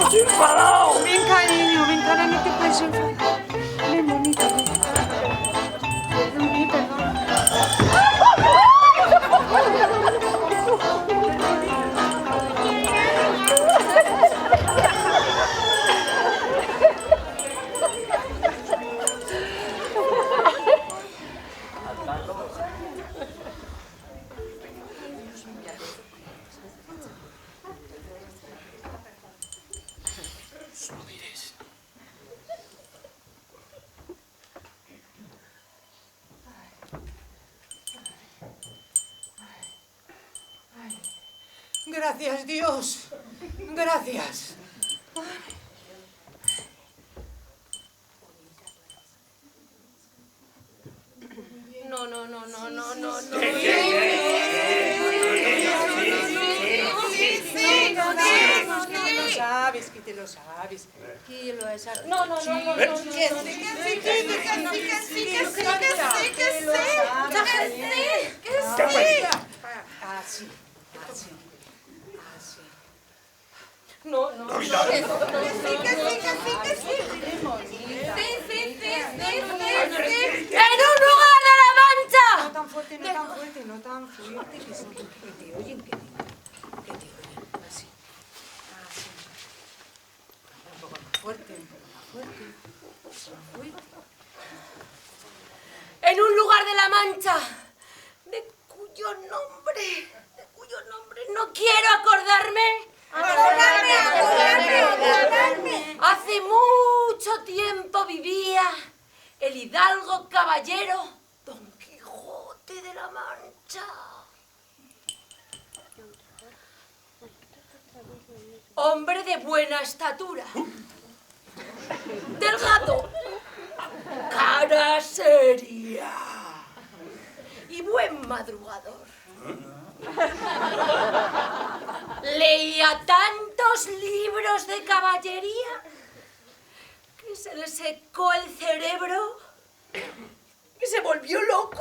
Estoy enfadado. Ven, cariño, no te puedes enfadar. Ven, bonita, ven. Perdón. Gracias, Dios. Gracias. No. Sabes que te lo sabes. Tranquilo, esa... No. Que sí. Así. No. ¡En un lugar de la Mancha! No tan fuerte, que te oyen, que te oyen. Así. Un poco más fuerte. En un lugar de la Mancha, de cuyo nombre no quiero acordarme. Acordarme. Hace mucho tiempo vivía el hidalgo caballero Don Quijote de la Mancha. Hombre de buena estatura, delgado, cara seria y buen madrugador. Leía tantos libros de caballería que se le secó el cerebro y se volvió loco.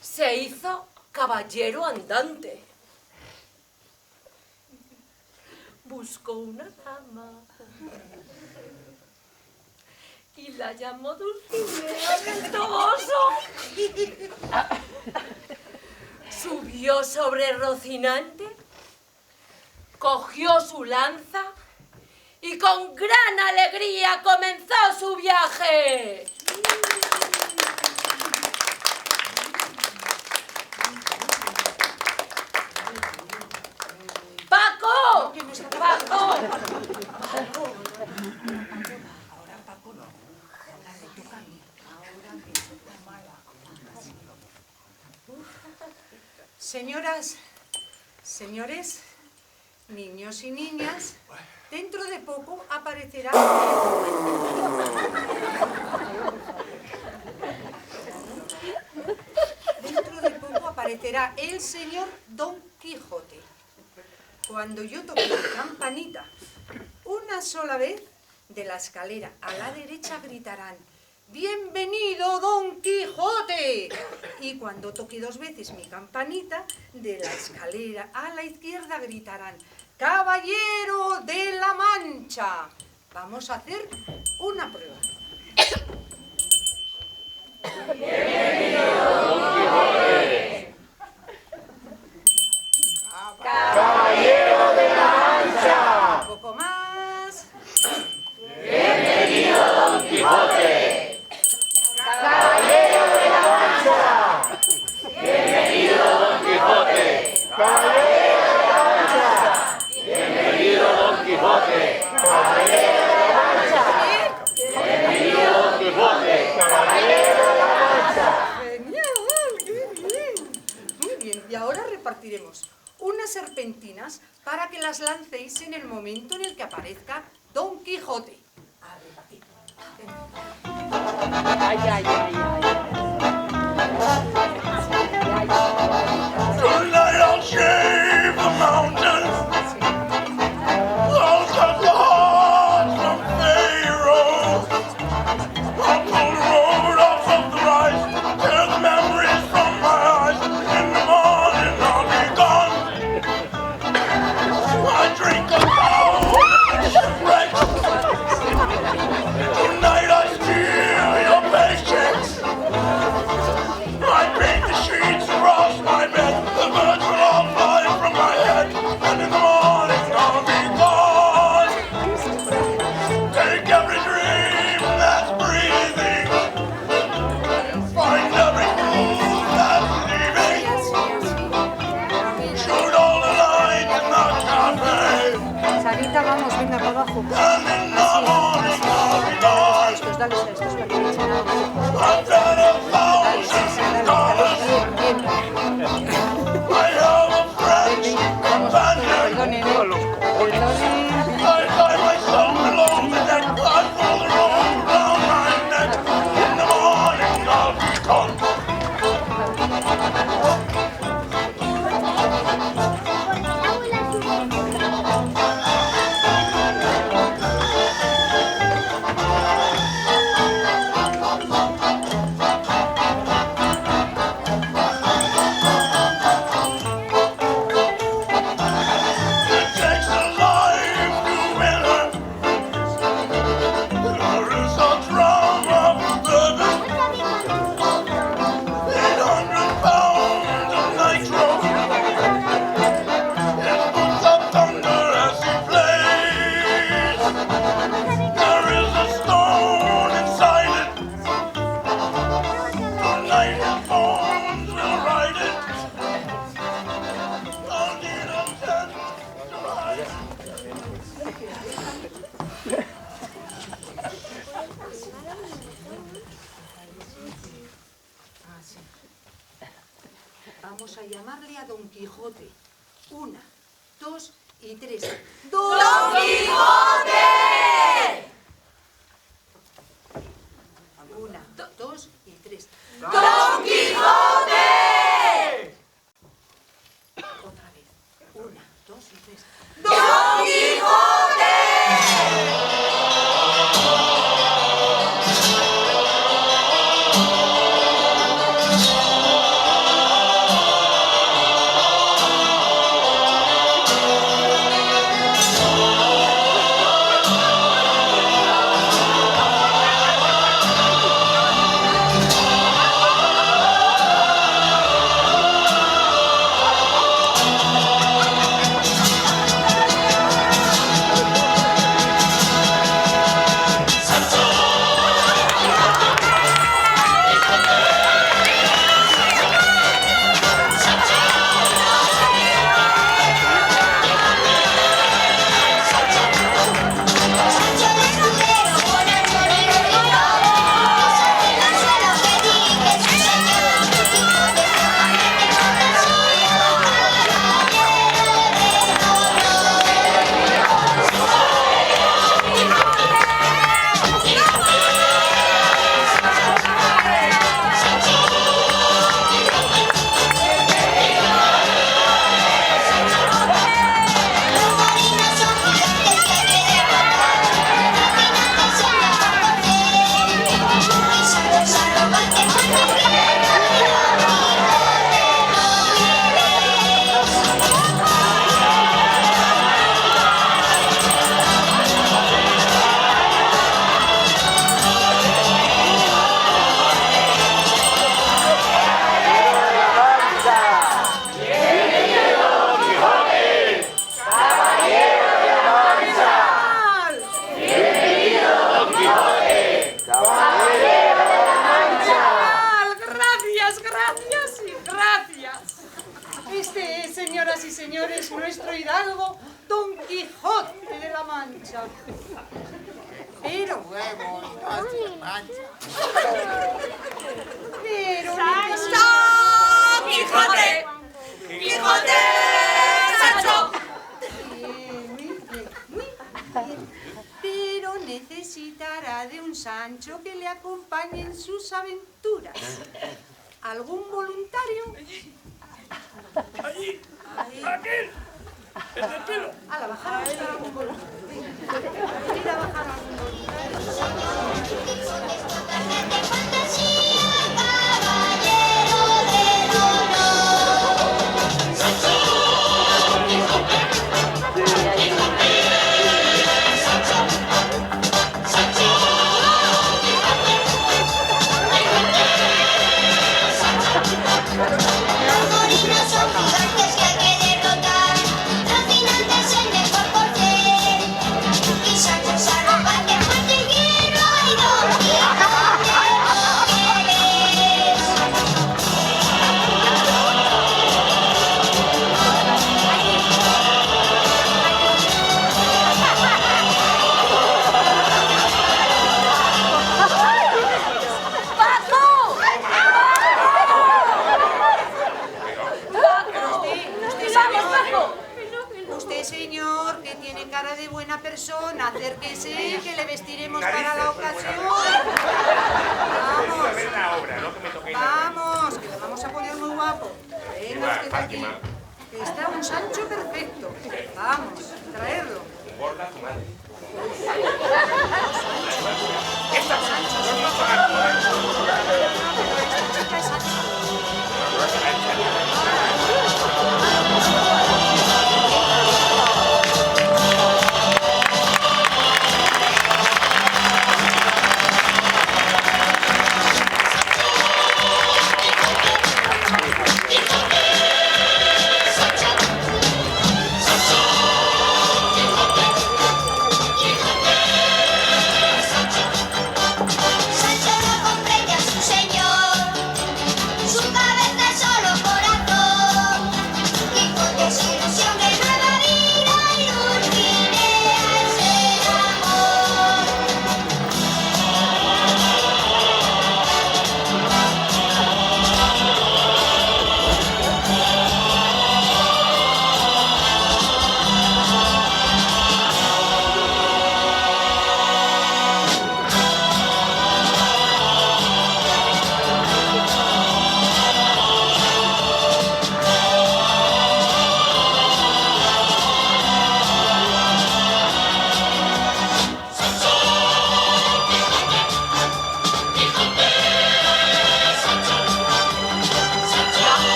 Se hizo caballero andante. Buscó una dama y la llamó Dulcinea del Toboso. Subió sobre Rocinante, cogió su lanza y con gran alegría comenzó su viaje. ¡Paco! ¡Paco! Ahora Paco no. Ahora le toca a mí. Señoras, señores, niños y niñas, dentro de poco aparecerá... Dentro de poco aparecerá el señor Don Quijote. Cuando yo toque la campanita una sola vez, de la escalera a la derecha gritarán: ¡Bienvenido, Don Quijote! Y cuando toque 2 veces mi campanita, de la escalera a la izquierda gritarán: ¡Caballero de la Mancha! Vamos a hacer una prueba. ¡Bienvenido, Don Quijote! ¡Caballero de la Mancha! Un poco más. ¡Bienvenido, Don Quijote! ¡Caballero de la Mancha! ¡Bienvenido, Don Quijote! ¡Caballero de la Mancha! ¡Bienvenido, Don Quijote! ¡Caballero de la Mancha! ¡Bienvenido, Don Quijote! ¡Caballero de la Mancha! ¡Genial! ¡Qué bien! Muy bien, y ahora repartiremos unas serpentinas para que las lancéis en el momento en el que aparezca Don Quijote. A repartir. Ay, ay, ay, ay. Tonight I'll shave the mountains. I'll cut the heart from Pharaoh. I'll pull the road off of the rise, tear the memories from my eyes. In the morning I'll be gone. I drink a pound shipwreck. Tonight I steal your paychecks. I paint the sheets across my bed. The birds will all fly from my head. And in the morning I'll be gone. Take every dream that's breathing. Find every fool that's leaving. Shoot all the lights in the cafe. Sarita, vamos, venga, para abajo. And in the morning I'll be gone. Estos, dale estos para que le echen agua. I've got $1,000. Bien, I have a French companion. perdonen, perdonen. I tie myself alone and then I pull the rope around my neck. In the morning I'll be gone. It takes a life to win her. There is a drama bourbon. 800 pounds of nitro. It puts up thunder as he plays. There is a stone inside it. Tonight his bones will ride it. I'll need a tent to ride it. Vamos a llamarle a Don Quijote. 1, 2 y 3. ¡Don Quijote! 1, 2 y 3. ¡Don Quijote! Otra vez. 1, 2 y 3. ¡Don Quijote! señoras y señores, nuestro hidalgo Don Quijote de la Mancha. Pero... Pero... ¡Quijote! ¡Quijote! ¡Sancho! Muy bien, muy bien. Pero necesitará de un Sancho que le acompañe en sus aventuras. ¿Algún voluntario? Allí, Ahí. aquel, el del pelo. A la bajada buscar algún voluntario. Ir a bajar algún voluntario. Usted, señor, que tiene cara de buena persona, acérquese, que le vestiremos para la ocasión. Vamos. La obra, ¿no? Que me toqué. Vamos, que le vamos a poner muy guapo. Venga usted aquí. Fátima. Que está un Sancho perfecto. Vamos, traerlo. Gorda tu madre. Esta Sancho, esta chica es Sancho.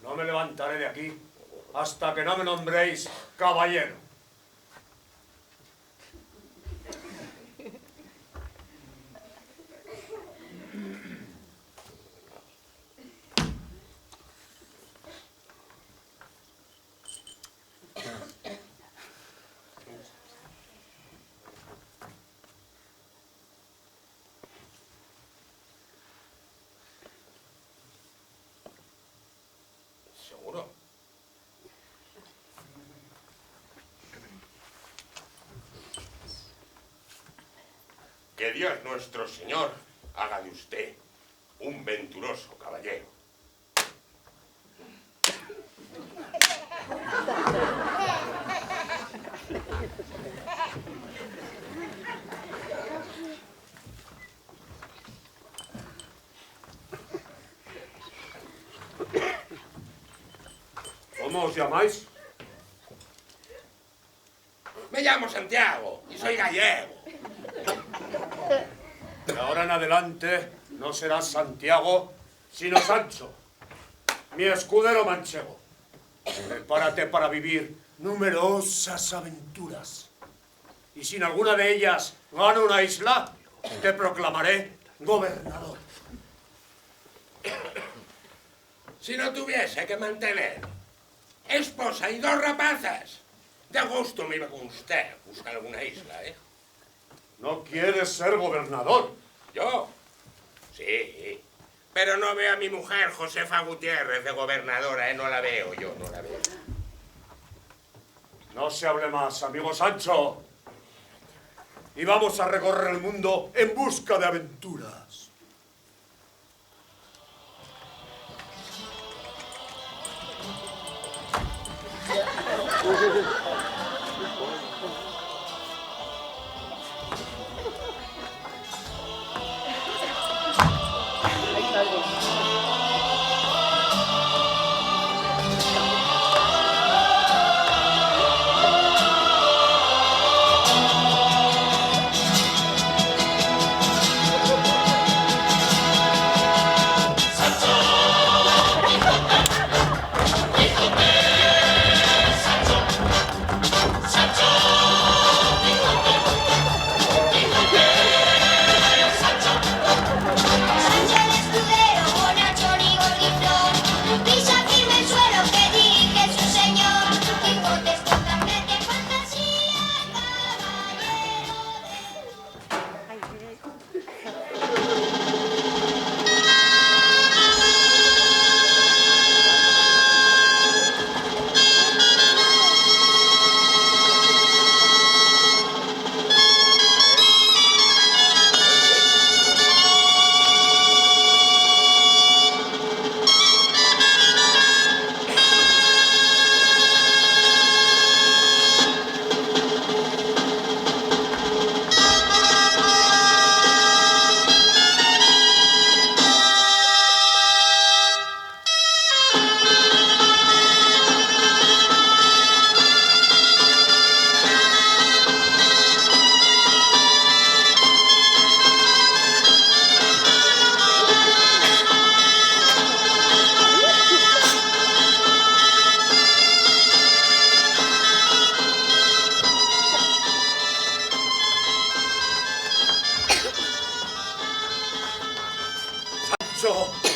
No me levantaré de aquí hasta que no me nombréis caballero. ¿Seguro? Que Dios nuestro Señor haga de usted un venturoso caballero. ¿Cómo os llamáis? Me llamo Santiago y soy gallego. De ahora en adelante no serás Santiago, sino Sancho, mi escudero manchego. Prepárate para vivir numerosas aventuras. Y si en alguna de ellas gano una isla, te proclamaré gobernador. Si no tuviese que mantener esposa y 2 rapazas, de gusto me iba con usted a buscar alguna isla, ¿eh? ¿No quieres ser gobernador? ¿Yo? Sí. Pero no veo a mi mujer, Josefa Gutiérrez, de gobernadora, ¿eh? No la veo, yo no la veo. No se hable más, amigo Sancho. Y vamos a recorrer el mundo en busca de aventuras.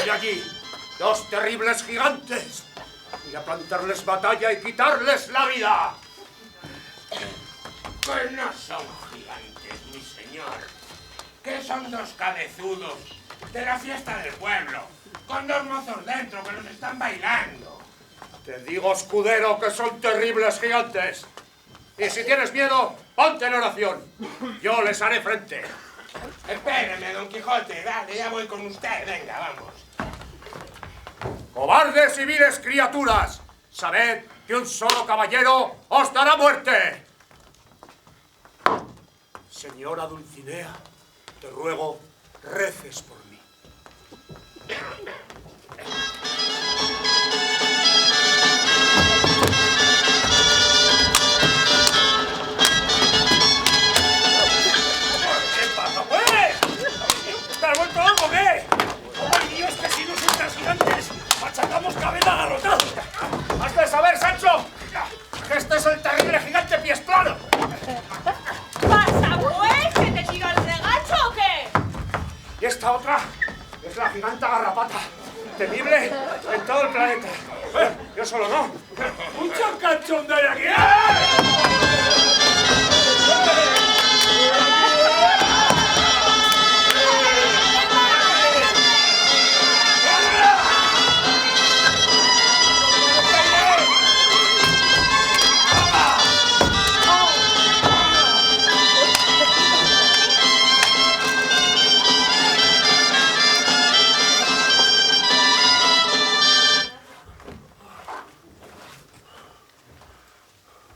Y allí, 2 terribles gigantes. Voy a plantarles batalla y quitarles la vida. Pues no son gigantes, mi señor. Que son 2 cabezudos de la fiesta del pueblo, con 2 mozos dentro que nos están bailando. Te digo, escudero, que son terribles gigantes. Y si tienes miedo, ponte en oración. Yo les haré frente. Espéreme, Don Quijote, dale, ya voy con usted, venga, vamos. ¡Cobardes y viles criaturas! Sabed que un solo caballero os dará muerte. Señora Dulcinea, te ruego, reces por mí. ¿Qué pasa, pues? ¿Te has vuelto loco, qué? ¡Ay, Dios, que si no son tan gigantes, machacamos cabeza a garrotazos! ¡Has de saber, Sancho, que este es el terrible gigante Piesplano! ¿Pasa, pues? ¿Que te tiro el regacho o qué? Y esta otra es la giganta garrapata, temible en todo el planeta. Yo solo no. ¡Mucho cachondeo hay aquí!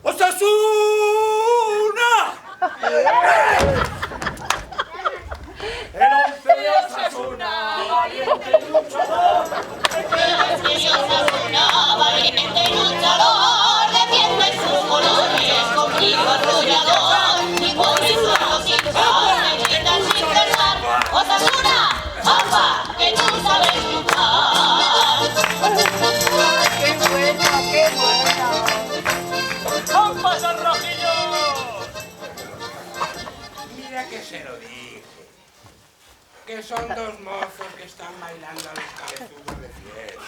¡Os asusto! dije. Que son dos mozos que están bailando a los cabezudos de fiel.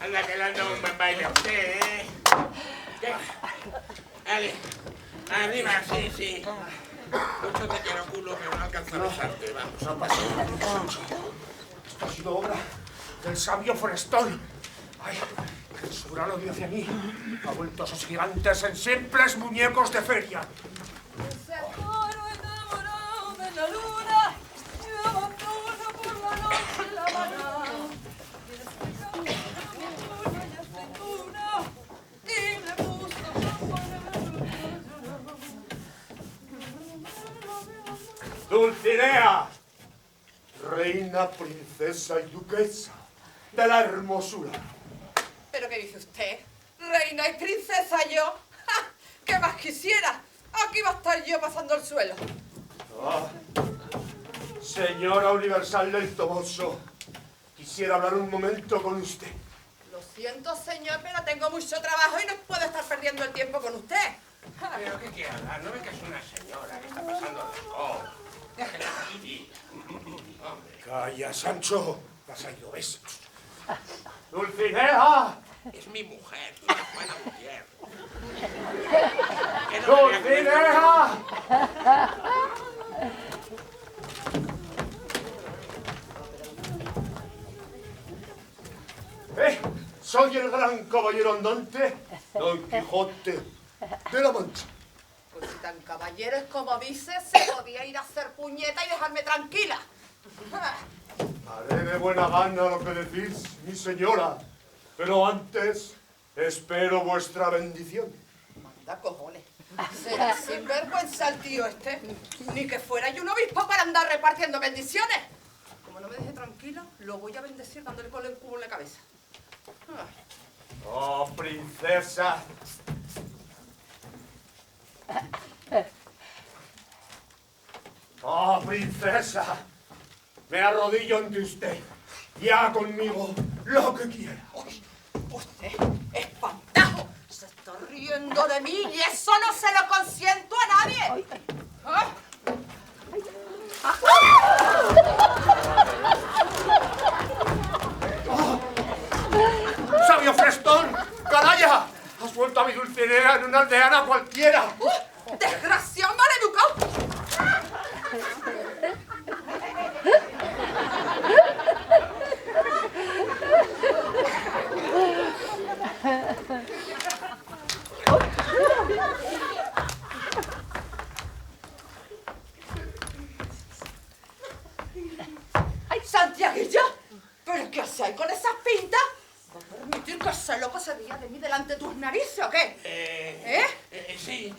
Anda, que le han dado un buen baile a usted, ¿eh? ¿Qué? Dale, arriba, sí, sí. Mucho te quiero, culo, pero no alcanzo a besarte, vamos. No pasa nada. Esto ha sido obra del sabio Frestón. Ay, que su gran odio hacia mí ha vuelto a esos gigantes en simples muñecos de feria. Ese toro enamorado de la luna me abandona por la noche la mañana. Y ese camino y aceituna y le puso Dulcinea, reina, princesa y duquesa de la hermosura. ¿Pero qué dice usted? ¿Reina y princesa yo? ¡Ja! ¿Qué más quisiera? Aquí va a estar yo pasando el suelo. Ah, señora universal del Toboso, quisiera hablar un momento con usted. Lo siento, señor, pero tengo mucho trabajo y no puedo estar perdiendo el tiempo con usted. ¿Pero qué quiere hablar? ¿No ve que es una señora que está pasando de escoba? Déjela tranquila. Hombre, Calla, Sancho, vas a ir ves. Dulcinea, es mi mujer, una buena mujer. Que no me voy a Dulcinea. Soy el gran caballero andante, Don Quijote de la Mancha. Pues si tan caballero es como dice, se podía ir a hacer puñeta y dejarme tranquila. Haré de buena gana lo que decís, mi señora, pero antes espero vuestra bendición. Manda cojones. Será sinvergüenza el tío este. Ni que fuera yo un obispo para andar repartiendo bendiciones. Como no me deje tranquila, lo voy a bendecir dándole con el cubo en la cabeza. Oh, princesa. Oh, princesa. Me arrodillo ante usted y haga conmigo lo que quiera. Uy, usted, espantajo, se está riendo de mí y eso no se lo consiento a nadie. ¿Ah? ¡Sabio Frestón! ¡Canalla! ¡Has vuelto a mi Dulcinea en una aldeana cualquiera! ¡Desgraciado maleducado! ¡Ay, Santiaguillo! ¿Pero qué hacéis con esas pintas? ¿Va a permitir que ese loco se ría de mí delante de tus narices o qué? sí,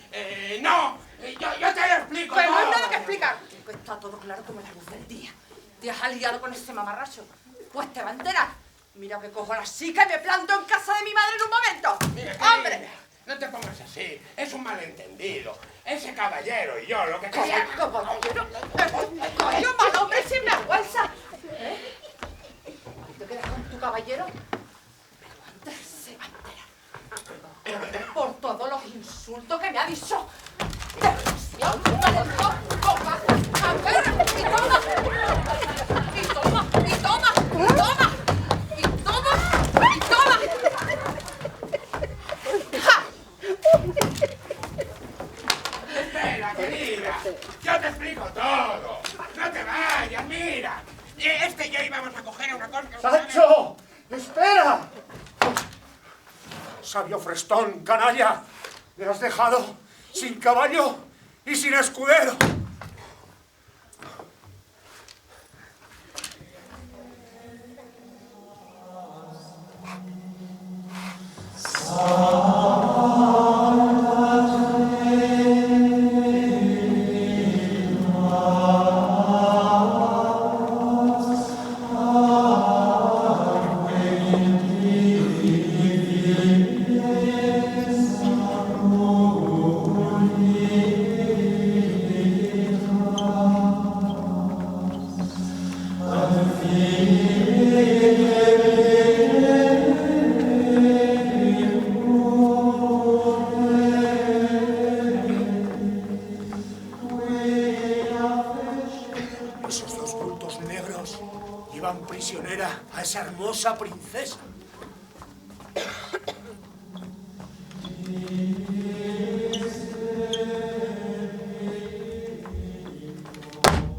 no, yo te lo explico. Pues no hay todo. nada que explicar. Que está todo claro como la luz del día. Te has aliado con ese mamarracho. Pues te va a enterar. Mira que cojo la chica y me planto en casa de mi madre en un momento. Mira, ¡Hombre! querida, no te pongas así, es un malentendido. Ese caballero y yo lo que ¿Cómo, queríamos... caballero? ¡Coño, mal hombre sin vergüenza! ¿Eh? ¿Te quedas con tu caballero? Pero antes se va a enterar. Por todos los insultos que me ha dicho. ¡Desgraciado! ¡Maldito! ¡Coja! ¡Agarra! ¡Y toma! ¡Y toma! ¡Y toma! ¡Y toma! ¡Y toma! ¡Y toma! ¡Ja! Espera, querida, yo te explico todo. No te vayas, mira. Este y yo íbamos a coger una cosa... ¡Sancho! ¡Espera! Sabio Frestón, canalla, me has dejado sin caballo y sin escudero. llevan prisionera a esa hermosa princesa.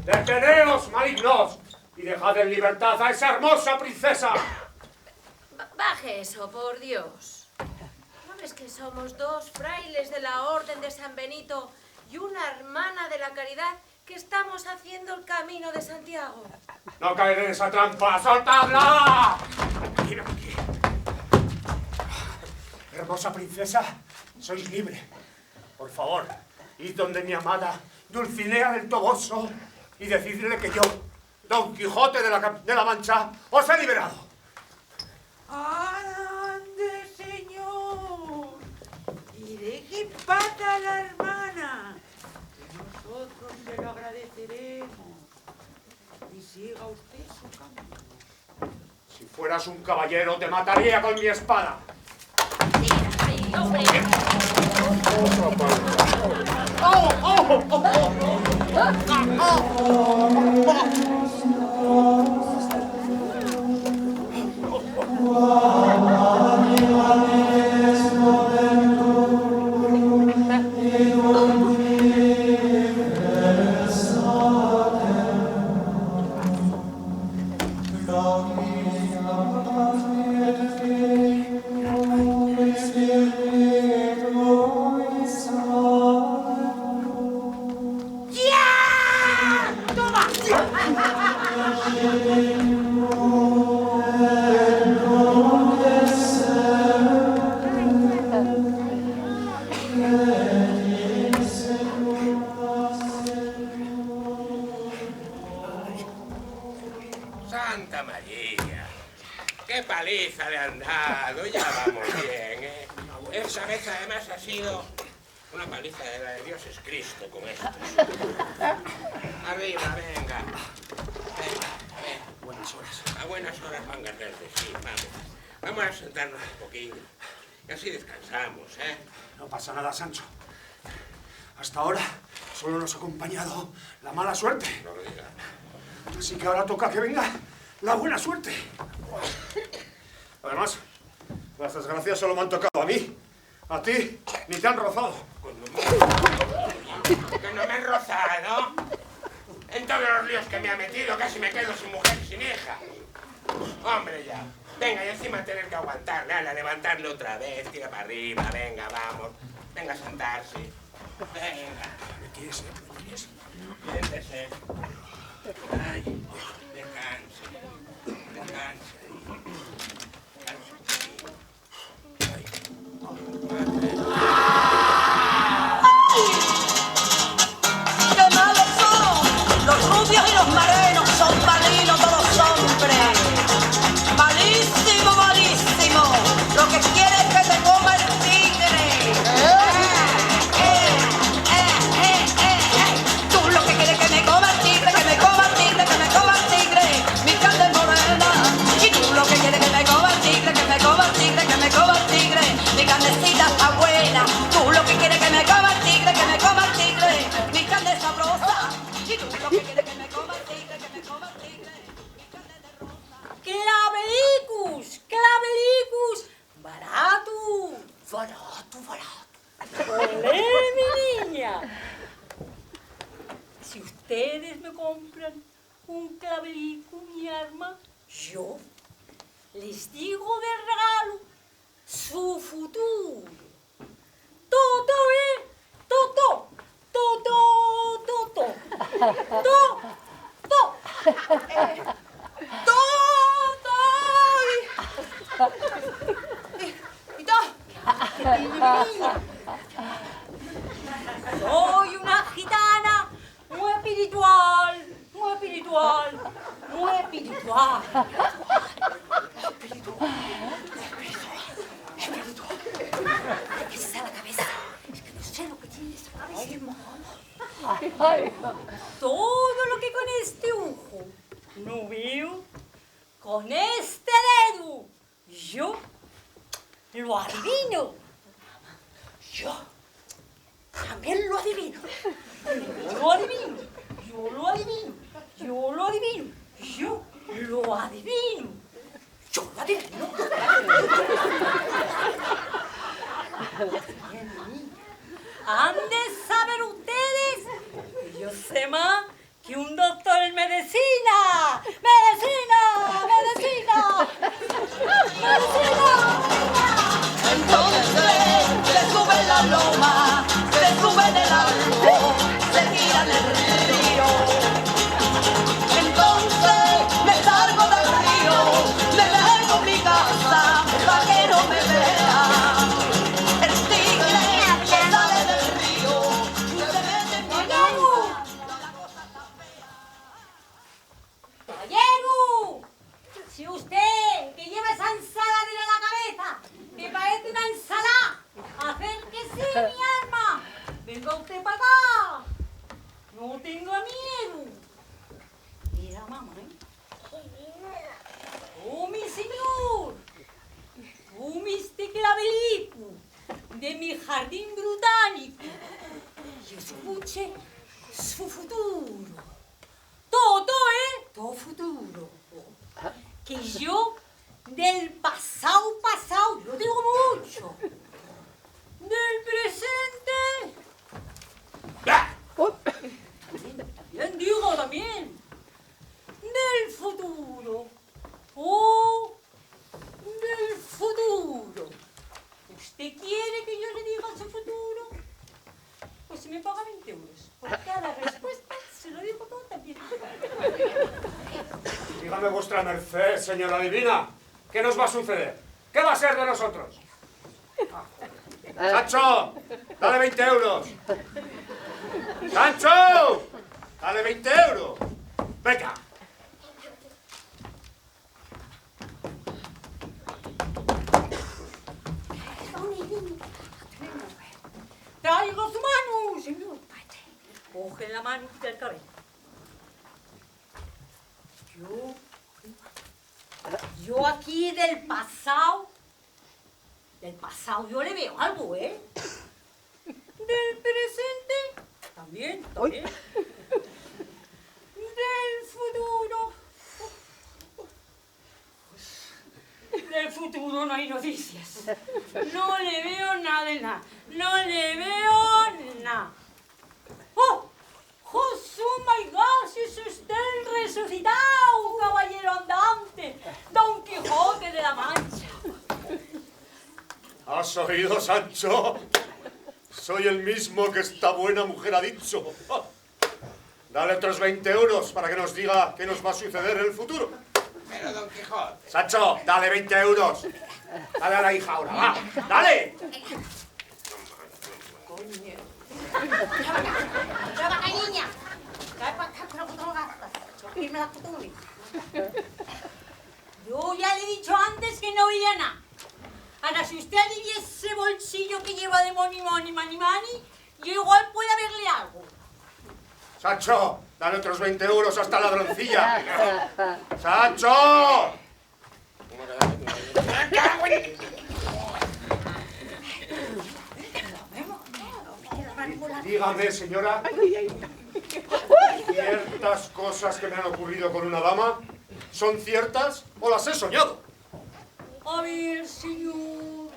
¡Deteneos, malignos! Y dejad en libertad a esa hermosa princesa. Baje eso, por Dios. ¿No ves que somos dos frailes de la Orden de San Benito y una hermana de la Caridad que estamos haciendo el camino de Santiago? ¡No caeré en esa trampa! ¡Soltadla! Ven aquí. Hermosa princesa, sois libre. Por favor, id donde mi amada Dulcinea del Toboso y decidle que yo, Don Quijote de la Mancha, os he liberado. ¡Ande, señor! Y deje pata a la hermana, que nosotros se lo agradeceremos. Y siga usted su camino. Si fueras un caballero, te mataría con mi espada. ¡Ay, hombre! Santa María, qué paliza le han dado, ya vamos bien, ¿eh? Esta vez además ha sido una paliza de la de Dios es Cristo con esto. Arriba, venga. Venga, a ver. Buenas horas. A buenas horas van a verde, sí, vamos. Vamos a sentarnos un poquillo. Y así descansamos, ¿eh? No pasa nada, Sancho. Hasta ahora solo nos ha acompañado la mala suerte. No lo digas. Así que ahora toca que venga la buena suerte. Además, las desgracias solo me han tocado a mí. A ti ni te han rozado. Que no me he rozado. En todos los líos que me ha metido casi me quedo sin mujer y sin hija. Hombre, ya. Venga, y encima tener que aguantarle. Ala, levantarle otra vez. Tira para arriba. Venga, vamos. Venga a sentarse. Venga. ¿Me quieres? ¿Me quieres? Siéntese. Ay, descanse. Descanse. ¡Qué malos son! Los rubios y los morenos son malinos todos hombres. Malísimo, malísimo. Lo que quiere es que te coma el tigre. Tú lo que quieres es que me coma el tigre, que me coma el tigre, que me coma el tigre. Mi carne es morena. Y tú lo que quieres es que me coma el tigre, que me coma el tigre, que me coma el tigre. Mi carnecita está buena. Tú lo que quieres es que me coma el tigre, que me coma el tigre. Mi carne es sabrosa. Y tú lo que quieres es que me coma el tigre, que me coma el tigre. Mi carne es de rosa. ¡Clavelicus! ¡Clavelicus! ¡Barato! ¡Barato, barato! ¡Olé, mi niña! Si ustedes me compran un clavelico, mi arma, yo les digo de regalo su futuro. Toto, Toto, Toto, Toto, Toto, soy una gitana muy espiritual, muy espiritual, muy espiritual. ¿Qué se da la cabeza? Es que no sé lo que tiene esta cabeza. Todo lo que con este ojo no veo, con este dedo, yo lo adivino. Yo también lo adivino. Yo lo adivino. Yo lo adivino. Yo lo adivino. Yo lo adivino. Yo lo adivino. Han de saber ustedes que yo sé más que un doctor en medicina. ¡Medicina! ¡Medicina! ¡Medicina! Entonces se sube la loma, se sube en el árbol, se tira en el río. Entonces me salgo del río, me dejo en mi casa para que no me vea. El tigre que sale del río se mete en mi casa. ¡Caballero! Si usted que lleva esa ensalada en la cabeza me parece una ensalada, acérquese mi arma. Venga usted para acá. No tenga miedo. Mira, mamá, Oh, mi señor. Tú viste que la película de mi jardín botánico y escuche su futuro. Todo, todo futuro. Que yo del pasado, yo digo mucho. Del presente. También digo también. Del futuro. Oh, del futuro. ¿Usted quiere que yo le diga su futuro? Pues si me paga 20 euros. Por cada respuesta se lo digo todo también. Dígame vuestra merced, señora divina, ¿qué nos va a suceder? ¿Qué va a ser de nosotros? ¡Sancho! ¡Dale 20 euros! ¡Sancho! ¡Dale 20 euros! ¡Venga! Traigo su mano, señor. Coge la mano del cabello. Yo aquí del pasado yo le veo algo, ¿eh? Del presente, también. Del futuro no hay noticias. No le veo nada de nada. No le veo nada. ¡Oh! ¡Oh, my gosh! ¡Es usted el resucitado, caballero andante! ¡Don Quijote de la Mancha! ¿Has oído, Sancho? Soy el mismo que esta buena mujer ha dicho. Dale otros 20 euros para que nos diga qué nos va a suceder en el futuro. Pero, Don Quijote. Sancho, dale 20 euros. Dale a la hija ahora, va. ¡Dale! ¡Trabaja, niña! Trae para acá, pero no gastas. Dime la costumbre. Yo ya le he dicho antes que no veía nada. Ahora, si usted alivia ese bolsillo que lleva de money, yo igual puede haberle algo. Sancho, dale otros 20 euros a esta ladroncilla. ¡Sancho! Dígame, señora, ¿ciertas cosas que me han ocurrido con una dama son ciertas o las he soñado? A ver, señor.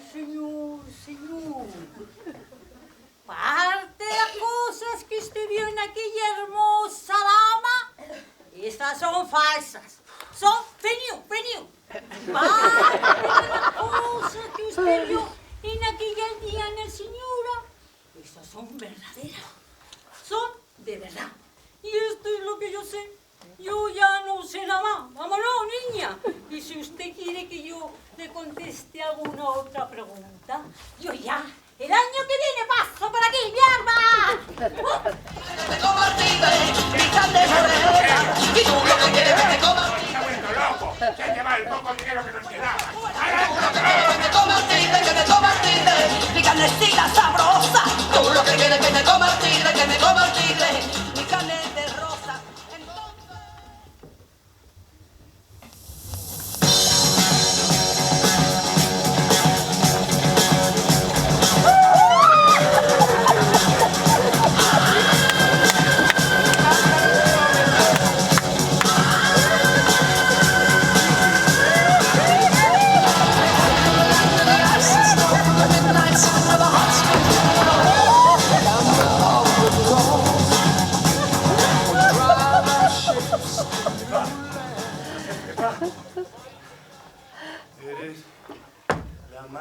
Parte de las cosas que usted vio en aquella hermosa dama, estas son falsas. Son fake news. Parte de las cosas que usted vio en aquella Diana señora, estas son verdaderas. Son de verdad. Y esto es lo que yo sé. Yo ya no sé nada más. Vámonos, niña. Y si usted quiere que yo le conteste alguna otra pregunta, yo ya, el año que viene paso por aquí, mi arma. Me coma el tigre, mi carne morena, y tú lo que quieres que me coma. ¡Se ha vuelto loco! ¡Se ha llevado el poco dinero que nos quedaba! Que me coma el tigre, mi carnecita sabrosa. Tú lo que quieres que me coma el tigre, mi carne de rosa.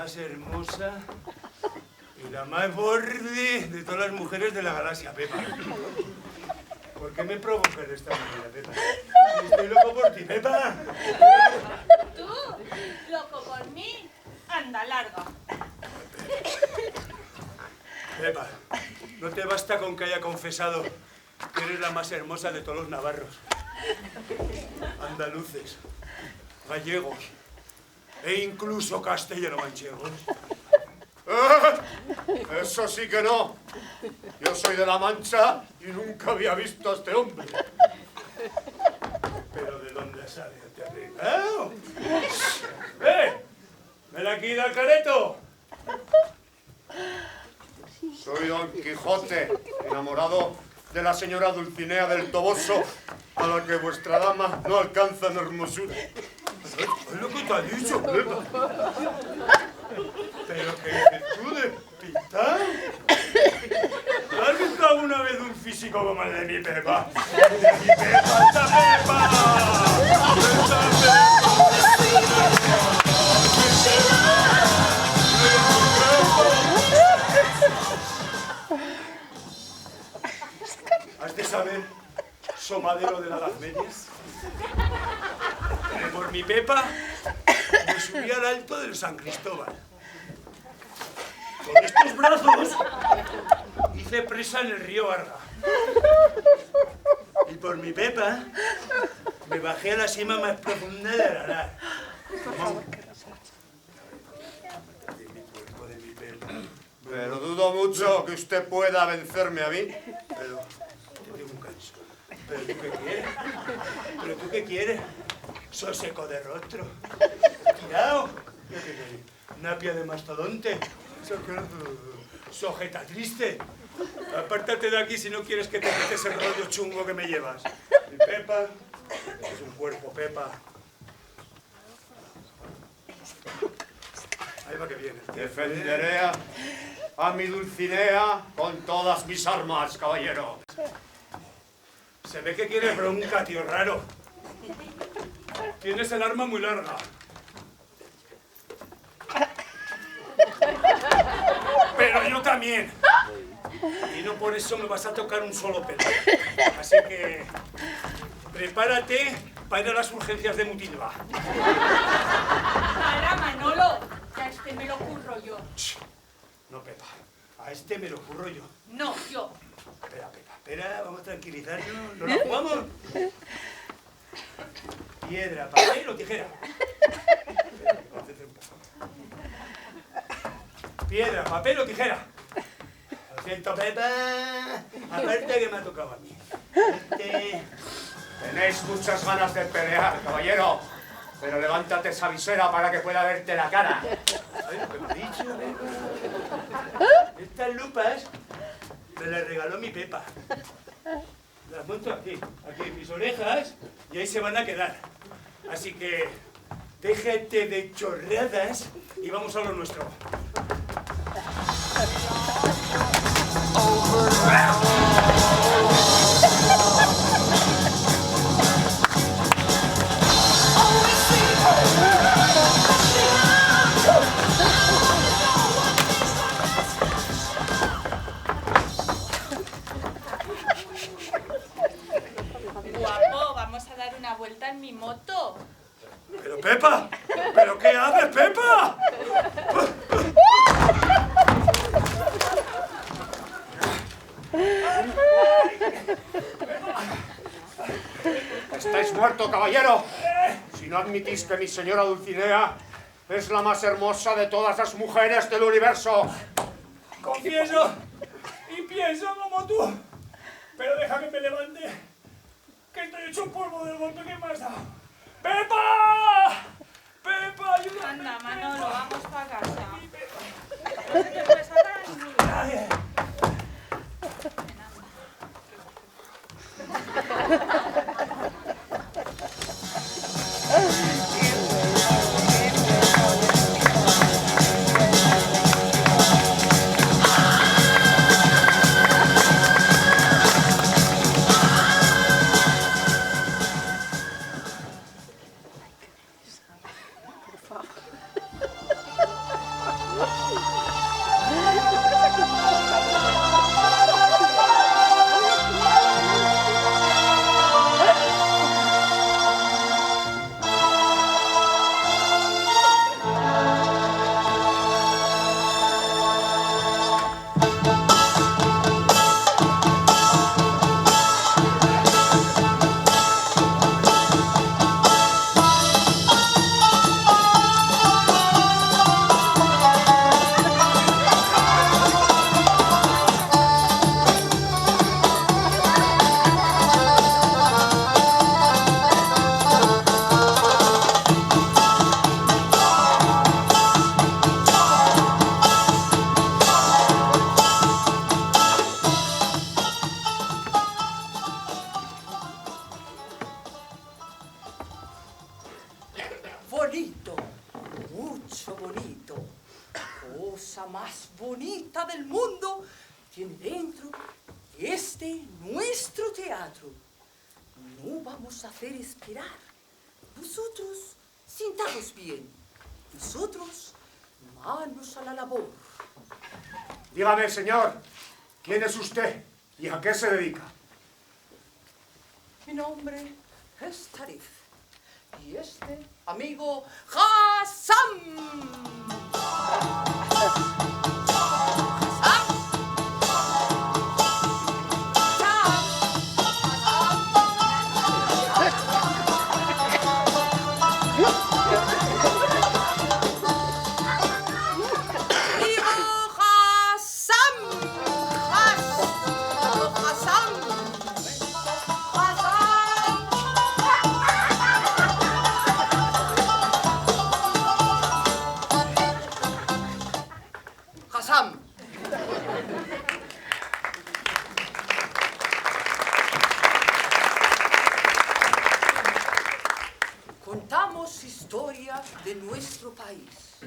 más hermosa y la más borde de todas las mujeres de la galaxia, Pepa. ¿Por qué me provocas de esta manera, Pepa? Estoy loco por ti, Pepa. ¿Tú? ¿Loco por mí? Anda, larga. Pepa, no te basta con que haya confesado que eres la más hermosa de todos los navarros, andaluces, gallegos e incluso castellano-manchegos. Eso sí que no. Yo soy de La Mancha y nunca había visto a este hombre. ¿Pero de dónde sale este arriesgado? ¡Ven aquí, da careto! Soy Don Quijote, enamorado de la señora Dulcinea del Toboso, a la que vuestra dama no alcanza en hermosura. Es lo que te ha dicho, Pepa. ¿Pero qué dices tú de pintar? ¿Has visto alguna vez un físico como el de mi Pepa? ¡De mi Pepa, esta Pepa! ¡Esta Pepa! ¿Has de saber, somadero de la Edad Media, que por mi Pepa me subí al alto del San Cristóbal? Con estos brazos hice presa en el río Arga. Y por mi Pepa me bajé a la cima más profunda de Aralar. Pero dudo mucho que usted pueda vencerme a mí. Pero te digo un canso. ¿Pero tú qué quieres? ¿Pero tú qué quieres? Sos seco de rostro. Tirado. ¿Qué quieres? Napia de mastodonte. Sojeta triste. Apártate de aquí si no quieres que te quites el rollo chungo que me llevas. Mi Pepa es un cuerpo, Pepa. Ahí va que viene. Defenderé a mi Dulcinea con todas mis armas, caballero. Se ve que quieres bronca, tío raro. Tienes el arma muy larga. Pero yo también. Y no por eso me vas a tocar un solo pelo. Así que prepárate para ir a las urgencias de Mutilva. Para, Manolo. Ya este me lo curro yo. No, Pepa. A este me lo curro yo. No, yo. Espera, Pepa. Espera, vamos a tranquilizarnos. ¿No la jugamos? Piedra, papel o tijera. Piedra, papel o tijera. Lo siento, Pepa. Aparte que me ha tocado a mí. Tenéis muchas ganas de pelear, caballero. Pero levántate esa visera para que pueda verte la cara. ¿Sabes lo que me ha dicho, Pepa? Estas lupas me las regaló mi Pepa. Las monto aquí, en mis orejas, y ahí se van a quedar. Así que déjate de chorradas y vamos a lo nuestro. Guapo, vamos a dar una vuelta en mi moto. Pero Pepa, ¿pero qué haces, Pepa? Estáis muerto, caballero. Si no admitís que mi señora Dulcinea es la más hermosa de todas las mujeres del universo. Confieso y pienso como tú. Pero deja que me levante, que estoy hecho polvo del golpe que me has dado. ¡Pepa! ¡Pepa, ayúdame! Anda, Manolo, vamos para casa. Ay. cosa más bonita del mundo tiene dentro este nuestro teatro. No vamos a hacer esperar. Vosotros, sentaos bien. Nosotros, manos a la labor. Dígame, señor, ¿quién es usted y a qué se dedica? Mi nombre es Tarif. Y este, amigo, Hassan. Contamos historia de nuestro país.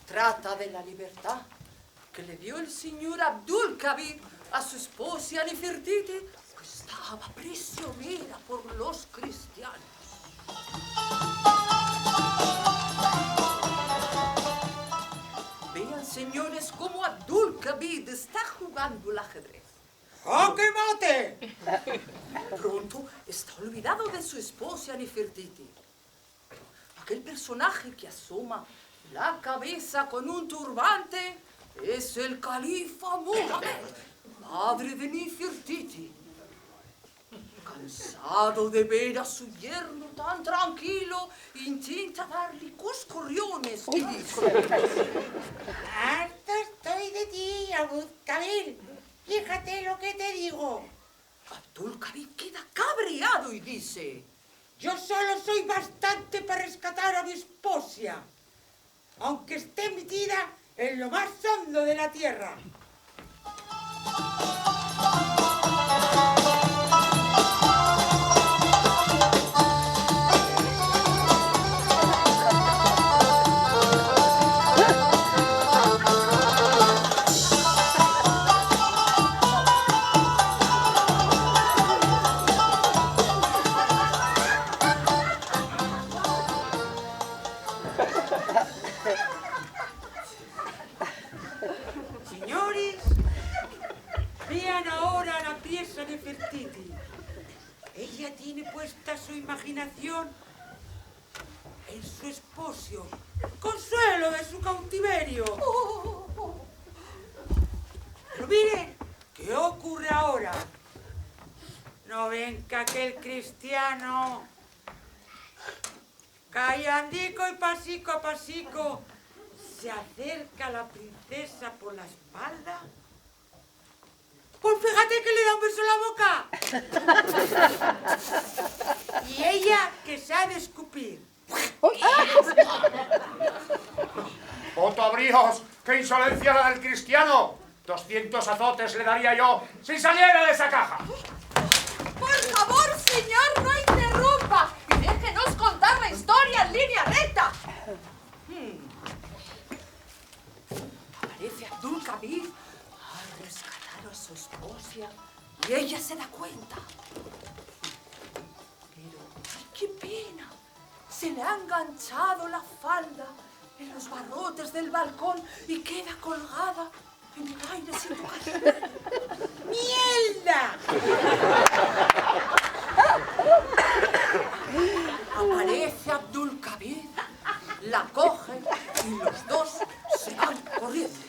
Trata de la libertad que le dio el señor Abdul-Kabir a su esposa Nefertiti, que estaba prisionera por los cristianos. Vean, señores, cómo Abdul-Kabir está jugando el ajedrez. ¡Jaque mate! Pronto está olvidado de su esposa Nefertiti. Aquel personaje que asoma la cabeza con un turbante es el califa Mohammed, padre de Nefertiti. Cansado de ver a su yerno tan tranquilo, intenta darle coscorriones y dice: ¡Harto estoy de ti, Abdul-Kabir! Fíjate lo que te digo. Abdul-Kabir queda cabreado y dice: Yo solo soy bastante para rescatar a mi esposa, aunque esté metida en lo más hondo de la tierra. Señores, vean ahora la pieza de Nefertiti. Ella tiene puesta su imaginación en su esposo, consuelo de su cautiverio. Pero miren, ¿qué ocurre ahora? ¿No ven que aquel cristiano, callandico y pasico a pasico, se acerca a la princesa por la espalda? Pues fíjate que le da un beso en la boca. Y ella que sabe escupir. ¡Voto abríos! ¡Qué insolencia la del cristiano! 200 azotes le daría yo si saliera de esa caja. Por favor, señor, no interrumpa y déjenos contar la historia en línea recta. Aparece Abdul-Kabir al rescatar a su esposa y ella se da cuenta. Pero, ¡ay, qué pena! Se le ha enganchado la falda en los barrotes del balcón y queda colgada en el aire sin tocar. ¡Mierda! Aparece Abdul-Kabir, la coge y los dos se van corriendo.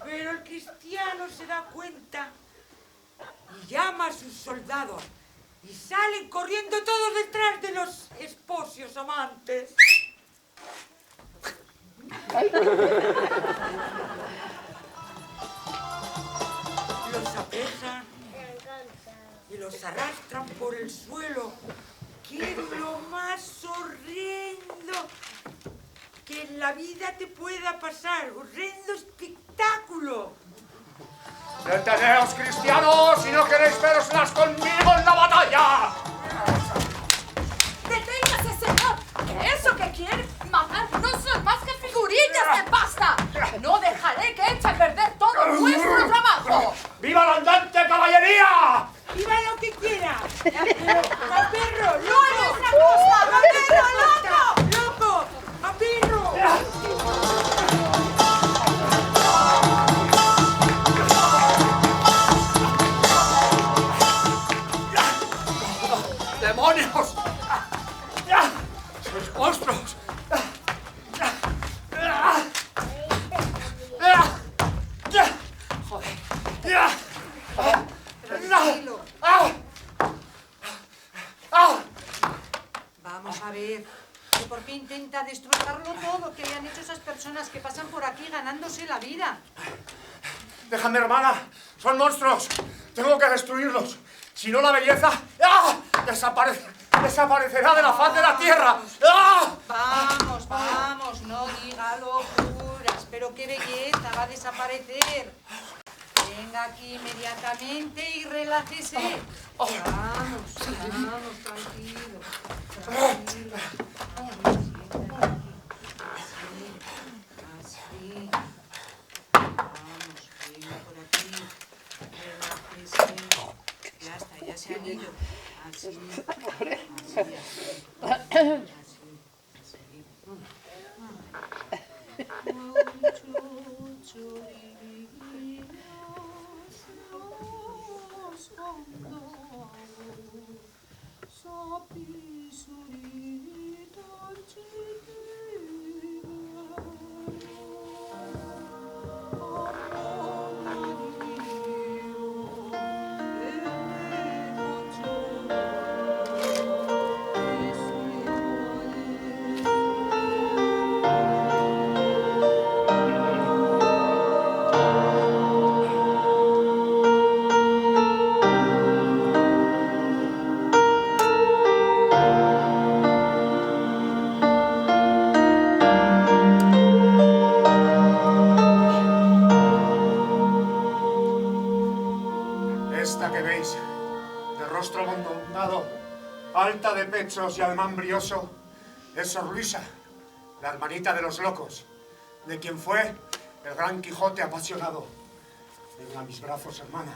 Pero el cristiano se da cuenta y llama a sus soldados y salen corriendo todos detrás de los esposos amantes. Los apresan y los arrastran por el suelo. ¿Qué es lo más horrendo que en la vida te pueda pasar? ¡Horrendo espectáculo! ¡Deteneos, cristianos, si no queréis veroslas conmigo en la batalla! ¡Deténgase, señor! ¡Que eso que quiere matar no son más que figurillas de pasta! ¡No dejaré que eche a perder todo nuestro trabajo! ¡Viva la andante caballería! ¡Viva lo que quiera! ¡Pero, ¡a perro, ¡No loco! es nuestra cosa! ¡A perro, loco! ¡Loco! ¡A perro! ¡Demonios! ¡Sois monstruos! Tranquilo. Vamos a ver. Que por qué intenta destrozarlo todo que le han hecho esas personas que pasan por aquí ganándose la vida. ¡Déjame, hermana! ¡Son monstruos! ¡Tengo que destruirlos! Si no, la belleza desaparecerá de la faz de la tierra. Vamos, vamos, no diga locuras. Pero qué belleza va a desaparecer. Venga aquí inmediatamente y relájese. Vamos, tranquilo. Tranquilo. Así. Vamos, venga por aquí. Relájese. Ya está, ya se han ido. Así. Esta que veis, de rostro abondonado, alta de pechos y ademán brioso, es Sor Luisa, la hermanita de los locos, de quien fue el gran Quijote apasionado. Venga a mis brazos, hermana.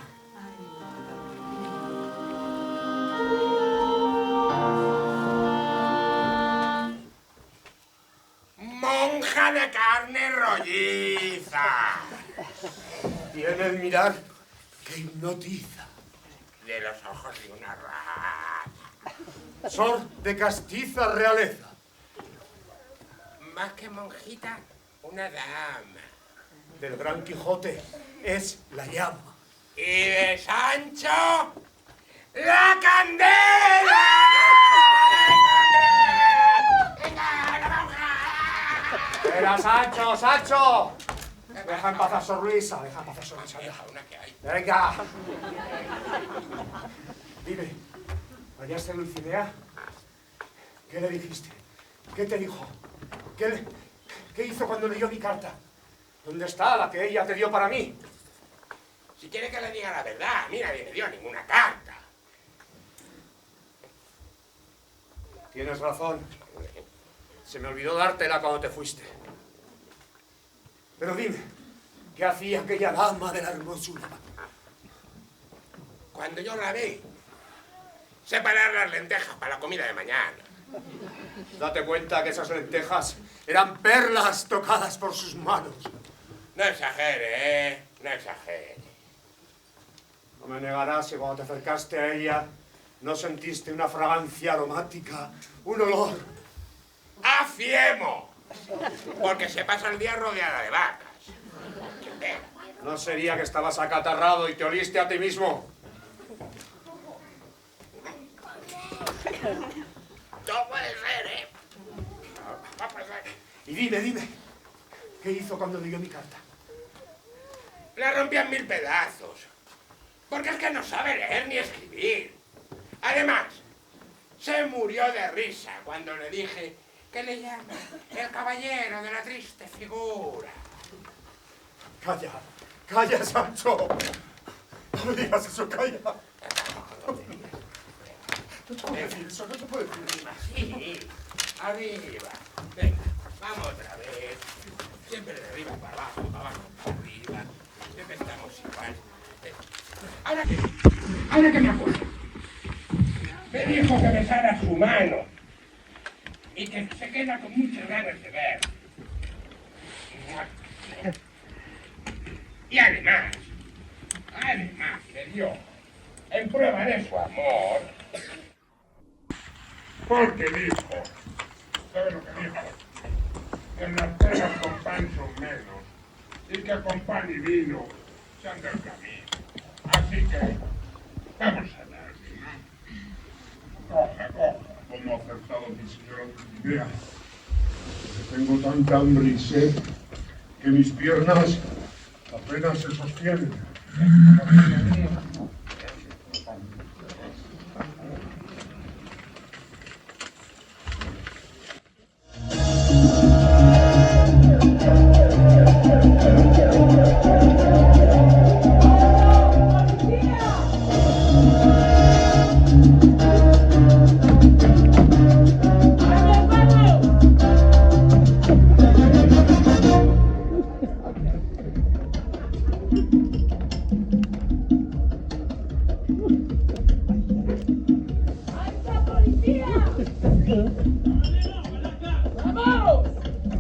Monja de carne rolliza. Tiene el mirar que hipnotiza. De los ojos de una rata. Sor de castiza realeza. Más que monjita, una dama. Del gran Quijote es la llama. Y de Sancho, la candela. ¡Venga, la monja! ¡Espera, Sancho, Sancho! Deja en paz a Sor Luisa, deja en paz a Sor Luisa. Una que hay. ¡Venga! Dime, ¿hallaste a Dulcinea? ¿Qué le dijiste? ¿Qué te dijo? ¿Qué hizo cuando leyó mi carta? ¿Dónde está la que ella te dio para mí? Si quiere que le diga la verdad, a mí nadie me dio ninguna carta. Tienes razón. Se me olvidó dártela cuando te fuiste. Pero dime, ¿qué hacía aquella dama de la hermosura? Cuando yo la vi, separar las lentejas para la comida de mañana. Date cuenta que esas lentejas eran perlas tocadas por sus manos. No exagere, ¿eh? No exagere. No me negarás que cuando te acercaste a ella no sentiste una fragancia aromática, un olor. ¡A fiemo! Porque se pasa el día rodeada de vacas. ¿No sería que estabas acatarrado y te oliste a ti mismo? No puede ser, ¿eh? No puede ser. Y dime, ¿qué hizo cuando leyó mi carta? La rompí en 1000 pedazos. Porque es que no sabe leer ni escribir. Además, se murió de risa cuando le dije que le llaman el caballero de la triste figura. Calla, calla, Sancho. No me digas eso, calla. No se puede decir eso, no se puede decir. Sí, arriba. Venga, vamos otra vez. Siempre de arriba para abajo para arriba. Siempre estamos igual. Ahora que me acuerdo. Me dijo que besara su mano y que se queda con muchas ganas de ver. Y además me dio en prueba de su amor, porque dijo, ¿sabes lo que dijo? Que las penas con pan son menos y que con pan y vino se anda el camino. Así que vamos a dar. Coja, coja. ¿Cómo ha acertado mi señora? Vea, que tengo tanta hambre y sed que mis piernas apenas se sostienen.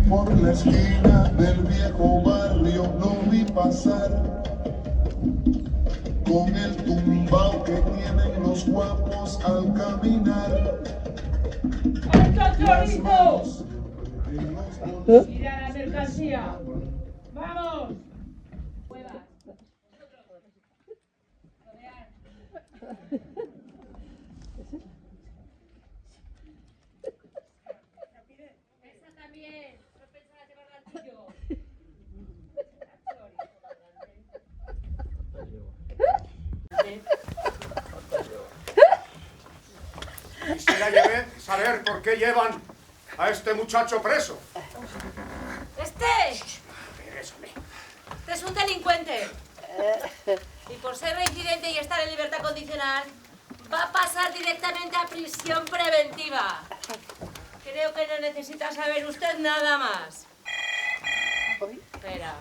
Por la esquina del viejo barrio lo vi pasar con el tumbao que tienen los guapos al caminar. ¡Alto chorizo! En los bolsillos. ¡Mira la mercancía! ¡Vamos! Esa también. No pensaba llevarla al tuyo. Quisiera saber por qué llevan a este muchacho preso. Este es un delincuente. Y por ser reincidente y estar en libertad condicional, va a pasar directamente a prisión preventiva. Creo que no necesita saber usted nada más. Espera.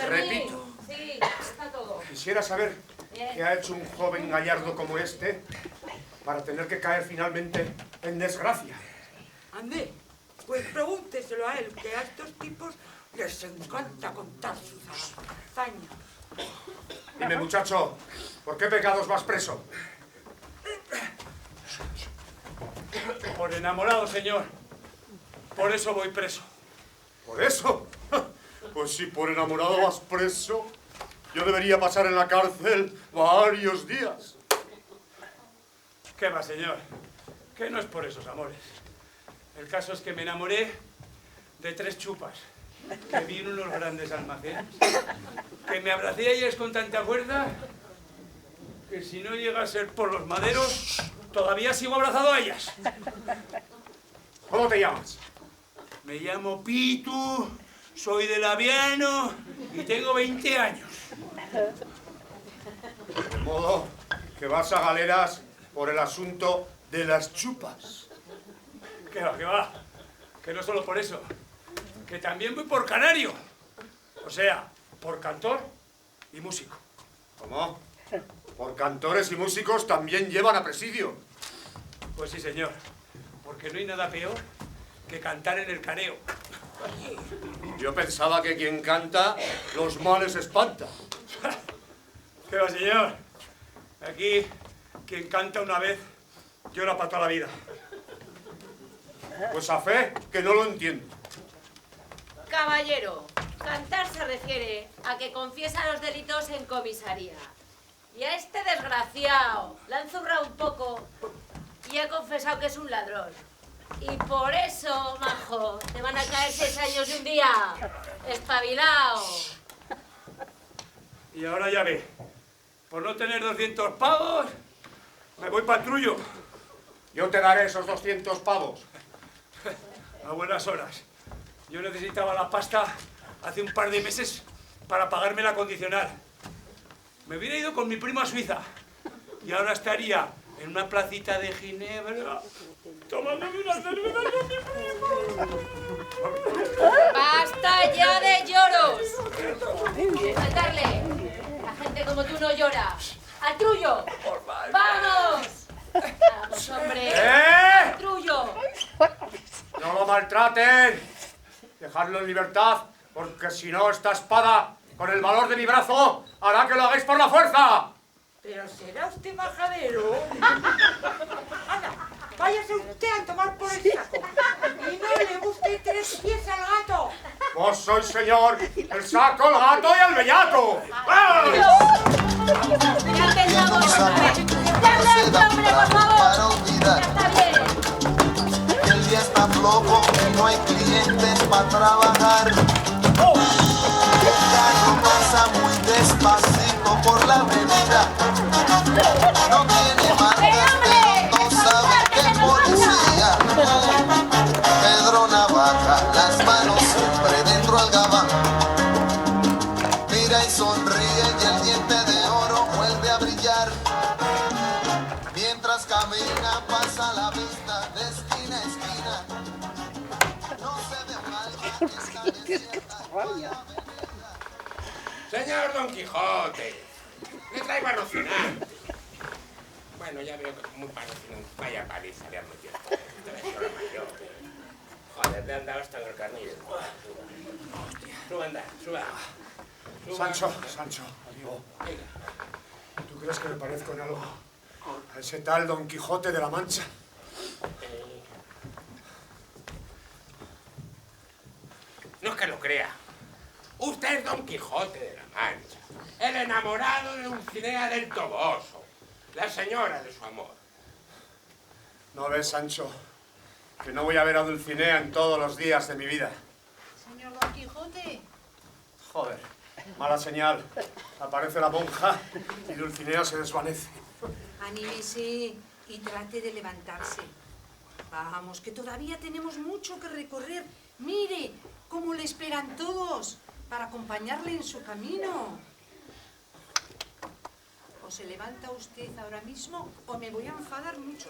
Repito. Sí, está todo. Quisiera saber Bien. qué ha hecho un joven gallardo como este para tener que caer finalmente en desgracia. Ande, pues pregúnteselo a él, que a estos tipos les encanta contar sus hazañas. Dime, muchacho, ¿por qué pecados vas preso? Por enamorado, señor. Por eso voy preso. ¿Por eso? Pues si por enamorado vas preso, yo debería pasar en la cárcel varios días. ¿Qué va, señor? Que no es por esos amores. El caso es que me enamoré de 3 chupas que vi en unos grandes almacenes, que me abracé a ellas con tanta fuerza que si no llega a ser por los maderos, todavía sigo abrazado a ellas. ¿Cómo te llamas? Me llamo Pitu, soy de Labiano y tengo 20 años. De modo que vas a galeras por el asunto de las chupas. ¿Qué va, qué va? Que no solo por eso, que también voy por canario. O sea, por cantor y músico. ¿Cómo? Por cantores y músicos también llevan a presidio. Pues sí, señor, porque no hay nada peor que cantar en el careo. Yo pensaba que quien canta, los males espanta. ¿Qué va, señor? Aquí, quien canta una vez, llora para toda la vida. Pues a fe que no lo entiendo. Caballero, cantar se refiere a que confiesa los delitos en comisaría. Y a este desgraciado le han zurrado un poco y ha confesado que es un ladrón. Y por eso, majo, te van a caer 6 años de un día. Espabilao. Y ahora ya ve, por no tener 200 pavos, me voy para Trullo. Yo te daré esos 200 pavos. A buenas horas. Yo necesitaba la pasta hace un par de meses para pagarme la condicional. Me hubiera ido con mi primo a Suiza y ahora estaría en una placita de Ginebra tomándome una cerveza con mi primo. ¡Basta ya de lloros! Saltarle. La gente como tú no llora. ¡Al Trullo! ¡Vamos! ¡Vamos, hombre! ¡Al Trullo! ¡No lo maltraten! Dejadlo en libertad, porque si no, esta espada, con el valor de mi brazo, hará que lo hagáis por la fuerza. Pero será usted majadero. Anda, váyase usted a tomar por el saco. Y no le busque 3 pies al gato. Vos sois, señor, el saco, el gato y el bellaco. ¡Vamos! ¡Ya empezamos! ¡Dale al hombre, por favor! Para olvidar ¡Ya está bien! que el día está flojo y no hay clientes para trabajar. El carro pasa muy despacito por la avenida. No tiene marcas, pero no sabe que es policía. Pedro Navaja, las manos siempre dentro del gabán. Mira y sonríe y el diente de oro vuelve a brillar. Mientras camina pasa la vista de esquina a esquina. No se ve mal que está desierta. Señor Don Quijote, le traigo a Rocinante. Bueno, ya veo que es muy parecido. Vaya paliza le han metido. Joder, le han dado hasta en el carnillo. Suba, anda, suba. Sancho, amigo. ¿Tú crees que me parezco en algo a ese tal Don Quijote de la Mancha? No es que lo crea. Usted es Don Quijote de la Mancha, el enamorado de Dulcinea del Toboso, la señora de su amor. ¿No ves, Sancho, que no voy a ver a Dulcinea en todos los días de mi vida? Señor Don Quijote. Joder, mala señal. Aparece la monja y Dulcinea se desvanece. Anímese y trate de levantarse. Vamos, que todavía tenemos mucho que recorrer. Mire cómo le esperan todos para acompañarle en su camino. O se levanta usted ahora mismo o me voy a enfadar mucho.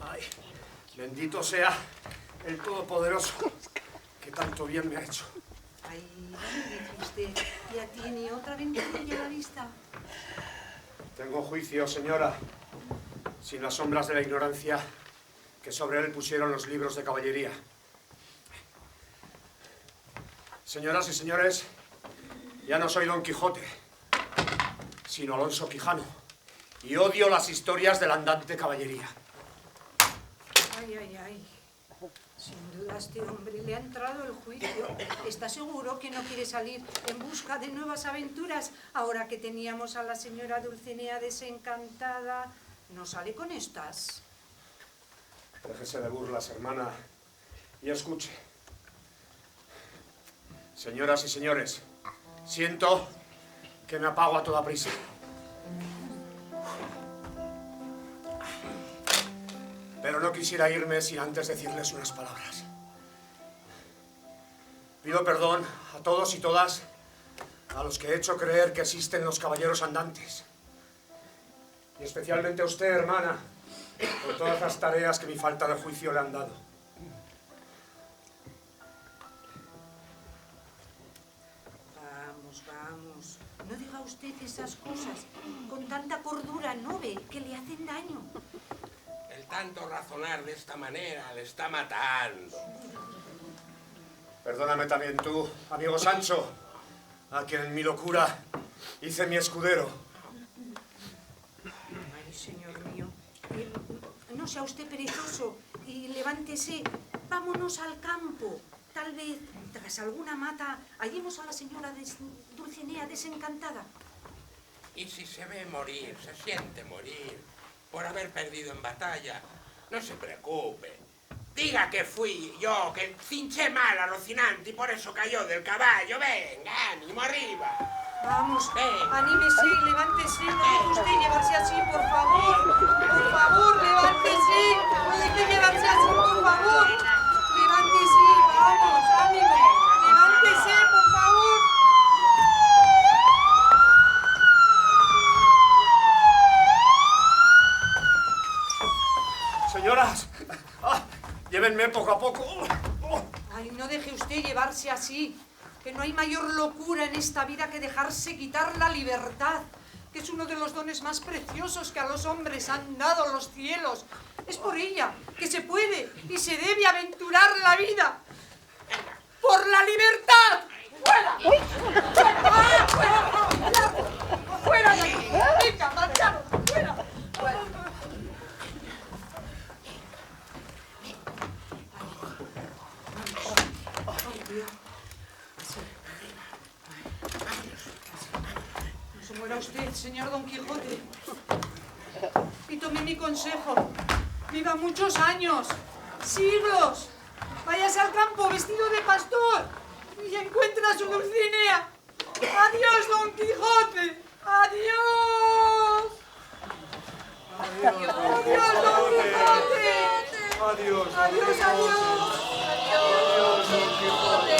Ay, bendito sea el Todopoderoso, que tanto bien me ha hecho. Ay, dice usted, ya tiene otra ventanilla a la vista. Tengo juicio, señora, sin las sombras de la ignorancia que sobre él pusieron los libros de caballería. Señoras y señores, ya no soy Don Quijote, sino Alonso Quijano, y odio las historias de la andante caballería. Ay, ay, ay. Sin duda a este hombre le ha entrado el juicio. ¿Está seguro que no quiere salir en busca de nuevas aventuras? Ahora que teníamos a la señora Dulcinea desencantada, ¿no sale con estas? Déjese de burlas, hermana, y escuche. Señoras y señores, siento que me apago a toda prisa. Pero no quisiera irme sin antes decirles unas palabras. Pido perdón a todos y todas a los que he hecho creer que existen los caballeros andantes. Y especialmente a usted, hermana, por todas las tareas que mi falta de juicio le han dado. Vamos, vamos. No diga usted esas cosas. Con tanta cordura, ¿no ve que le hacen daño? El tanto razonar de esta manera le está matando. Perdóname también tú, amigo Sancho, a quien en mi locura hice mi escudero. Ay, señor mío, no sea usted perezoso y levántese. Vámonos al campo. Tal vez, tras alguna mata, hallemos a la señora Dulcinea desencantada. Y si se ve morir, se siente morir, por haber perdido en batalla. No se preocupe. Diga que fui yo, que cinché mal a Rocinante y por eso cayó del caballo. Venga, ánimo arriba. Vamos, Venga. anímese y levántese. No deje usted llevarse así, por favor. Por favor, levántese. No deje llevarse así, por favor. Levántese, vamos, ánimo. Levántese, por favor. Señoras, llévenme poco a poco. Ay, no deje usted llevarse así. Que no hay mayor locura en esta vida que dejarse quitar la libertad, que es uno de los dones más preciosos que a los hombres han dado los cielos. Es por ella que se puede y se debe aventurar la vida. ¡Por la libertad! ¡Fuera! ¡Fuera! ¡Fuera! ¡Fuera de aquí! ¡Venga, marcharos! ¡Fuera! No se muera usted, señor Don Quijote. Y tome mi consejo. Viva muchos años, siglos. Váyase al campo vestido de pastor y encuentra a su Dulcinea. Adiós, Don Quijote. Adiós. Adiós, Don Quijote. Adiós. Adiós, adiós. Adiós, Don Quijote.